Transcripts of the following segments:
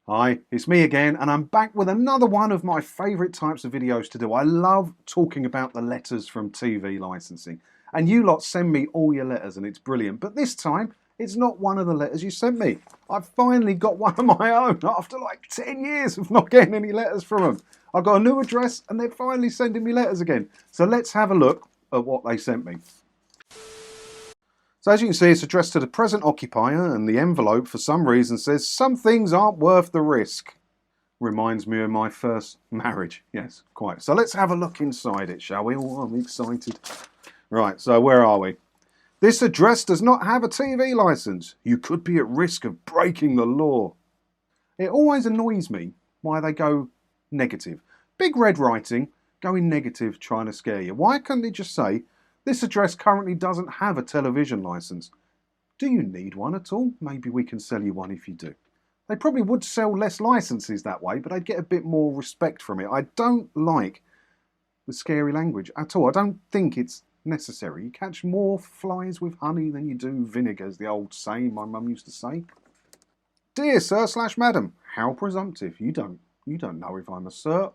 Hi, it's me again, and I'm back with another one of my favourite types of videos to do. I love talking about the letters from TV licensing. And you lot send me all your letters, and it's brilliant. But this time, it's not one of the letters you sent me. I've finally got one of my own after like 10 years of not getting any letters from them. I've got a new address, and they're finally sending me letters again. So let's have a look at what they sent me. So as you can see, it's addressed to the present occupier, and the envelope for some reason says some things aren't worth the risk. Reminds me of my first marriage. Yes, quite. So let's have a look inside it, shall we? Oh, I'm excited. Right, so where are we? This address does not have a TV licence. You could be at risk of breaking the law. It always annoys me why they go negative. Big red writing, going negative, trying to scare you. Why couldn't they just say, this address currently doesn't have a television licence? Do you need one at all? Maybe we can sell you one if you do. They probably would sell less licences that way, but I'd get a bit more respect from it. I don't like the scary language at all. I don't think it's necessary. You catch more flies with honey than you do vinegar, as the old saying my mum used to say. Dear Sir / Madam, how presumptive. You don't know if I'm a sir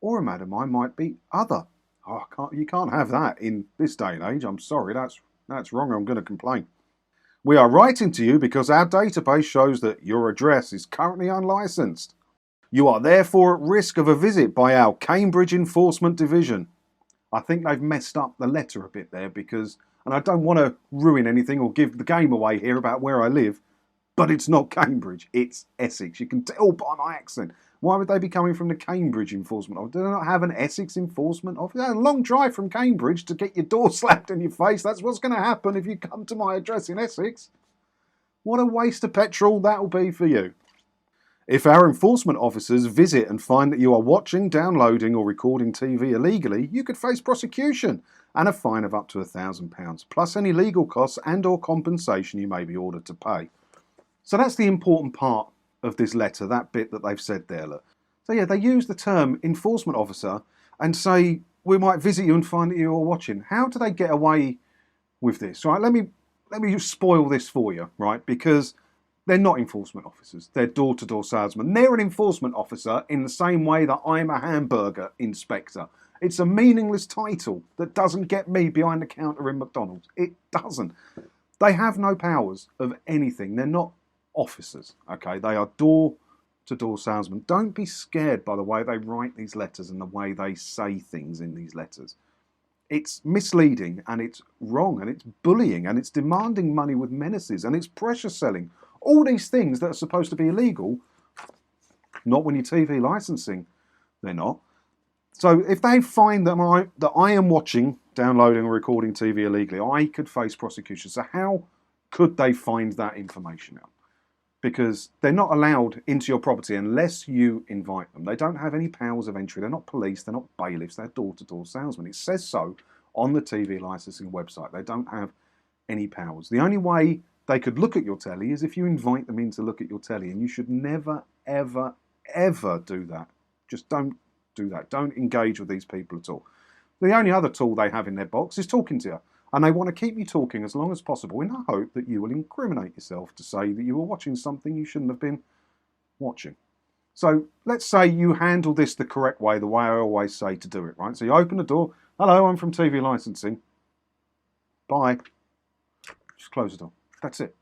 or a madam. I might be other. Oh, you can't have that in this day and age. I'm sorry, that's wrong. I'm going to complain. We are writing to you because our database shows that your address is currently unlicensed. You are therefore at risk of a visit by our Cambridge Enforcement Division. I think they've messed up the letter a bit there because, and I don't want to ruin anything or give the game away here about where I live, but it's not Cambridge, it's Essex. You can tell by my accent. Why would they be coming from the Cambridge Enforcement Office? Do they not have an Essex Enforcement Office? A long drive from Cambridge to get your door slapped in your face. That's what's going to happen if you come to my address in Essex. What a waste of petrol that'll be for you. If our enforcement officers visit and find that you are watching, downloading or recording TV illegally, you could face prosecution and a fine of up to £1,000, plus any legal costs and or compensation you may be ordered to pay. So that's the important part of this letter, that bit that they've said there. Look. So yeah, they use the term enforcement officer and say, we might visit you and find that you're watching. How do they get away with this? Right, let me just spoil this for you, right? Because they're not enforcement officers. They're door-to-door salesmen. They're an enforcement officer in the same way that I'm a hamburger inspector. It's a meaningless title that doesn't get me behind the counter in McDonald's. It doesn't. They have no powers of anything. They're not officers, okay? They are door-to-door salesmen. Don't be scared by the way they write these letters and the way they say things in these letters. It's misleading and it's wrong and it's bullying and it's demanding money with menaces and it's pressure selling. All these things that are supposed to be illegal, not when you're TV licensing, they're not. So if they find that I am watching, downloading or recording TV illegally, I could face prosecution. So how could they find that information out? Because they're not allowed into your property unless you invite them. They don't have any powers of entry. They're not police. They're not bailiffs. They're door-to-door salesmen. It says so on the TV licensing website. They don't have any powers. The only way they could look at your telly is if you invite them in to look at your telly, and you should never, ever, ever do that. Just don't do that. Don't engage with these people at all. The only other tool they have in their box is talking to you. And they want to keep you talking as long as possible in the hope that you will incriminate yourself to say that you were watching something you shouldn't have been watching. So let's say you handle this the correct way, the way I always say to do it, right? So you open the door. Hello, I'm from TV licensing. Bye. Just close the door. That's it.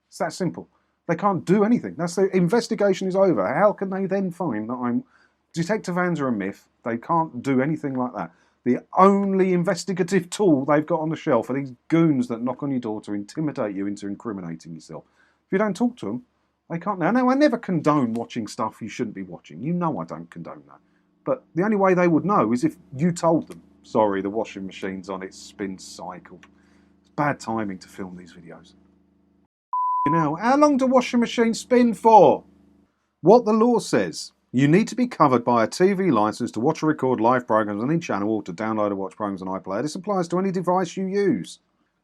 It's that simple. They can't do anything. That's the investigation is over. How can they then find that I'm... Detective vans are a myth. They can't do anything like that. The only investigative tool they've got on the shelf are these goons that knock on your door to intimidate you into incriminating yourself. If you don't talk to them, they can't. Now, I never condone watching stuff you shouldn't be watching. You know I don't condone that. But the only way they would know is if you told them, sorry, the washing machine's on its spin cycle. It's bad timing to film these videos. Now, how long do washing machines spin for? What the law says. You need to be covered by a TV licence to watch or record live programmes on any channel or to download or watch programmes on iPlayer. This applies to any device you use.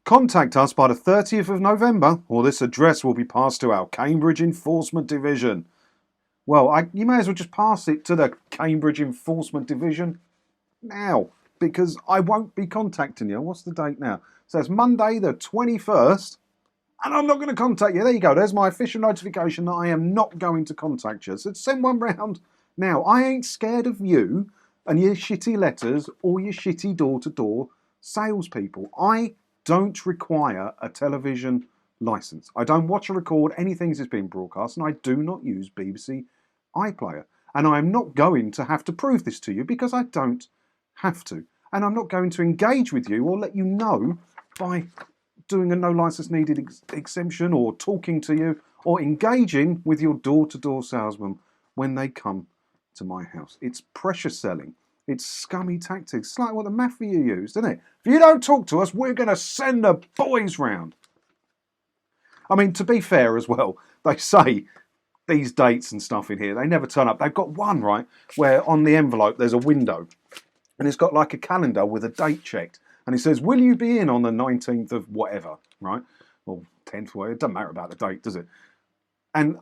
Contact us by the 30th of November or this address will be passed to our Cambridge Enforcement Division. Well, you may as well just pass it to the Cambridge Enforcement Division now because I won't be contacting you. What's the date now? So it's Monday the 21st and I'm not going to contact you. There you go. There's my official notification that I am not going to contact you. So send one round now. I ain't scared of you and your shitty letters or your shitty door-to-door salespeople. I don't require a television license. I don't watch or record anything that's being broadcast, and I do not use BBC iPlayer. And I am not going to have to prove this to you because I don't have to. And I'm not going to engage with you or let you know by doing a no license needed exemption or talking to you or engaging with your door-to-door salesman when they come to my house. It's pressure selling. It's scummy tactics. It's like what the mafia used, isn't it? If you don't talk to us, we're going to send the boys round. I mean, to be fair as well, they say these dates and stuff in here, they never turn up. They've got one, right, where on the envelope there's a window and it's got like a calendar with a date checked. And it says, will you be in on the 19th of whatever, right? Well, 10th, well, it doesn't matter about the date, does it? And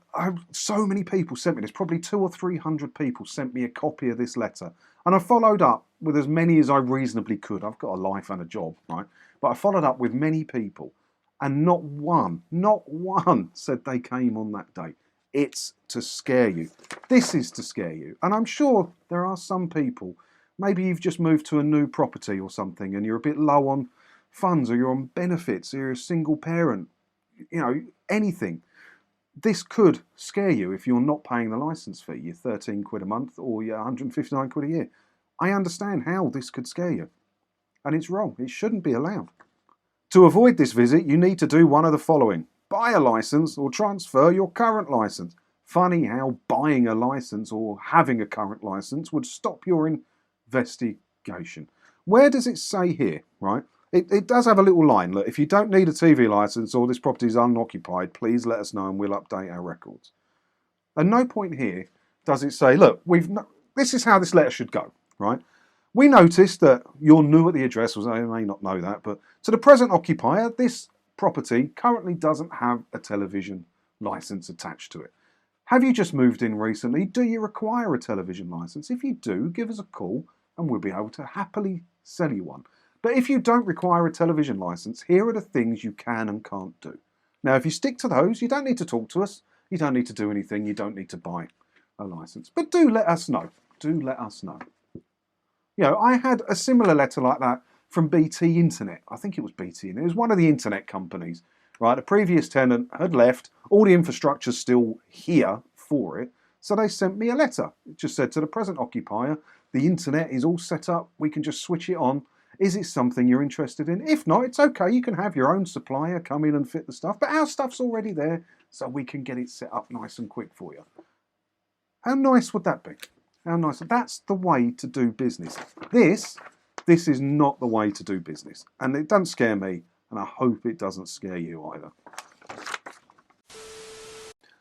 so many people sent me this, probably 200 or 300 people sent me a copy of this letter. And I followed up with as many as I reasonably could. I've got a life and a job, right? But I followed up with many people. And not one said they came on that date. It's to scare you. This is to scare you. And I'm sure there are some people, maybe you've just moved to a new property or something and you're a bit low on funds or you're on benefits or you're a single parent, you know, anything. This could scare you if you're not paying the licence fee, your 13 quid a month or your 159 quid a year. I understand how this could scare you. And it's wrong. It shouldn't be allowed. To avoid this visit, you need to do one of the following. Buy a licence or transfer your current licence. Funny how buying a licence or having a current licence would stop your investigation. Where does it say here, right? It does have a little line. Look, if you don't need a TV licence or this property is unoccupied, please let us know and we'll update our records. At no point here does it say, look, this is how this letter should go, right? We noticed that you're new at the address, I may not know that, but to the present occupier, this property currently doesn't have a television licence attached to it. Have you just moved in recently? Do you require a television licence? If you do, give us a call and we'll be able to happily sell you one. But if you don't require a television licence, here are the things you can and can't do. Now, if you stick to those, you don't need to talk to us. You don't need to do anything. You don't need to buy a licence. But do let us know. Do let us know. You know, I had a similar letter like that from BT Internet. I think it was BT Internet. It was one of the internet companies, right? The previous tenant had left. All the infrastructure's still here for it. So they sent me a letter. It just said to the present occupier, the internet is all set up. We can just switch it on. Is it something you're interested in? If not, it's okay. You can have your own supplier come in and fit the stuff. But our stuff's already there, so we can get it set up nice and quick for you. How nice would that be? How nice. That's the way to do business. This is not the way to do business. And it doesn't scare me, and I hope it doesn't scare you either.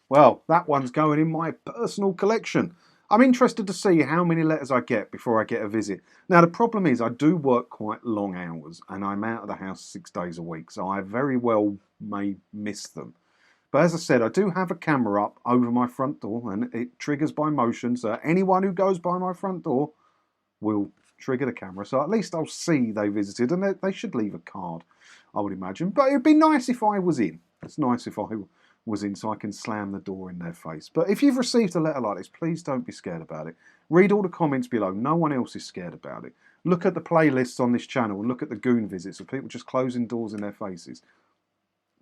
Well, that one's going in my personal collection. I'm interested to see how many letters I get before I get a visit. Now, the problem is I do work quite long hours, and I'm out of the house 6 days a week, so I very well may miss them. But as I said, I do have a camera up over my front door and it triggers by motion. So anyone who goes by my front door will trigger the camera. So at least I'll see they visited and they should leave a card, I would imagine. But it'd be nice if I was in. It's nice if I was in so I can slam the door in their face. But if you've received a letter like this, please don't be scared about it. Read all the comments below. No one else is scared about it. Look at the playlists on this channel and look at the goon visits of people just closing doors in their faces.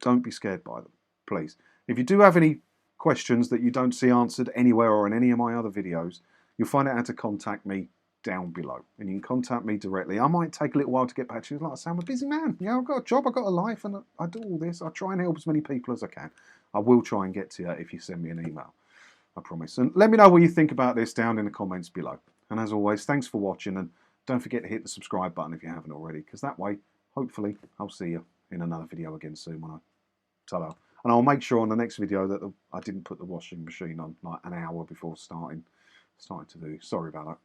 Don't be scared by them. Please. If you do have any questions that you don't see answered anywhere or in any of my other videos, you'll find out how to contact me down below. And you can contact me directly. I might take a little while to get back to you. Like I say, I'm a busy man. You know, I've got a job, I've got a life, and I do all this. I try and help as many people as I can. I will try and get to you if you send me an email. I promise. And let me know what you think about this down in the comments below. And as always, thanks for watching. And don't forget to hit the subscribe button if you haven't already, because that way, hopefully, I'll see you in another video again soon when I ta-da. And I'll make sure on the next video that I didn't put the washing machine on like an hour before starting to do. Sorry about that.